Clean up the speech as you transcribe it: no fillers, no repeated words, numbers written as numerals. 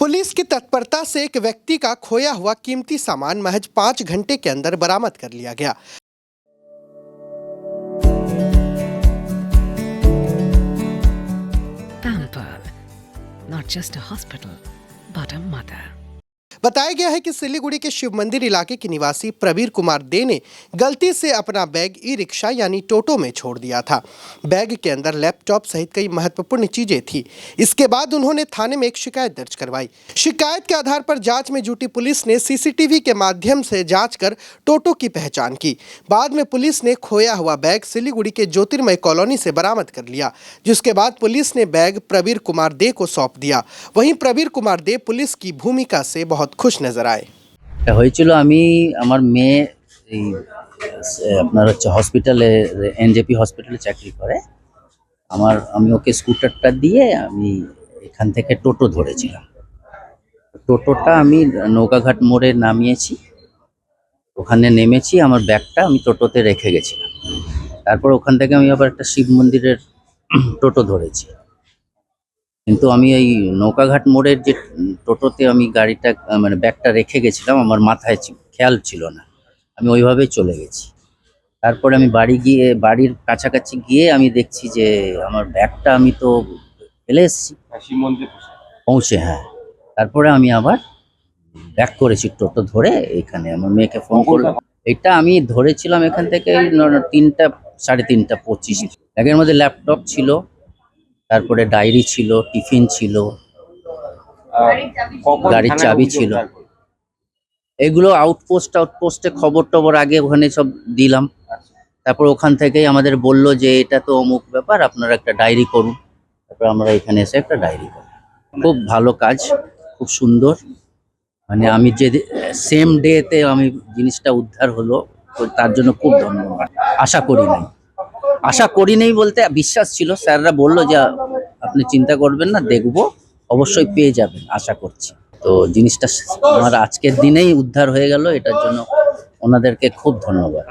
Police की तत्परता से एक व्यक्ति का खोया हुआ कीमती सामान महज 5 घंटे के अंदर बरामद कर लिया गया। Pampered, not just a hospital, but a mother. बताया गया है कि सिलीगुड़ी के शिव मंदिर इलाके के निवासी प्रवीर कुमार दे ने गलती से अपना बैग ई रिक्शा यानी टोटो में छोड़ दिया था। बैग के अंदर लैपटॉप सहित कई महत्वपूर्ण चीजें थी। इसके बाद उन्होंने थाने में एक शिकायत दर्ज करवाई। शिकायत के आधार पर जांच में जुटी पुलिस ने सीसीटीवी के माध्यम से जांच कर टोटो की पहचान की। बाद में पुलिस ने खोया हुआ बैग सिलीगुड़ी के ज्योतिर्मय कॉलोनी से बरामद कर लिया, जिसके बाद पुलिस ने बैग प्रवीर कुमार दे को सौंप दिया। वहीं प्रवीर कुमार दे पुलिस की भूमिका से बहुत খুশ নজর আয়। হয়েছিল আমি আমার মেয়ে এই আপনার হচ্ছে হসপিটালে এনজেপি হসপিটালে চাকরি করে। আমি ওকে স্কুটারটা দিয়ে আমি এখান থেকে টোটো ধরেছিলাম। টোটোটা আমি নৌকাঘাট মোড়ে নামিয়েছি, ওখানে নেমেছি, আমার ব্যাগটা আমি টোটোতে রেখে গেছিলাম। তারপর ওখান থেকে আমি আবার একটা শিব মন্দিরের টোটো ধরেছি। কিন্তু আমি এই নৌকাঘাট মোড়ের যে টোটোতে আমি গাড়িটা মানে ব্যাগটা রেখে গেছিলাম, আমার মাথায় খেয়াল ছিল না, আমি ওইভাবেই চলে গেছি। তারপরে আমি বাড়ির কাছাকাছি গিয়ে আমি দেখছি যে আমার ব্যাগটা আমি তো ফেলে এসেছি পৌঁছে। হ্যাঁ, তারপরে আমি আবার ব্যাক করেছি টোটো ধরে, এখানে আমার মেয়েকে ফোন করলাম। এটা আমি ধরেছিলাম এখান থেকে 3টা 3:30 25। ব্যাগের মধ্যে ল্যাপটপ ছিল, তারপরে ডায়েরি ছিল, টিফিন ছিল, গাড়ির চাবি ছিল। এগুলো আউটপোস্টে খবর টবর আগে ওখানে সব দিলাম। তারপর ওখান থেকেই আমাদের বলল যে এটা তো অমুক ব্যাপার, আপনারা একটা ডায়েরি করুন। তারপর আমরা এখানে এসে একটা ডায়েরি করি। খুব ভালো কাজ, খুব সুন্দর। মানে আমি যে সেম ডেতে আমি জিনিসটা উদ্ধার হলো, তার জন্য খুব ধন্যবাদ। আশা করি নেই বলতে বিশ্বাস ছিল। স্যাররা বললো যে আপনি চিন্তা করবেন না, দেখবো, অবশ্যই পেয়ে যাবেন, আশা করছি। তো জিনিসটা আমার আজকের দিনেই উদ্ধার হয়ে গেল, এটার জন্য ওনাদেরকে খুব ধন্যবাদ।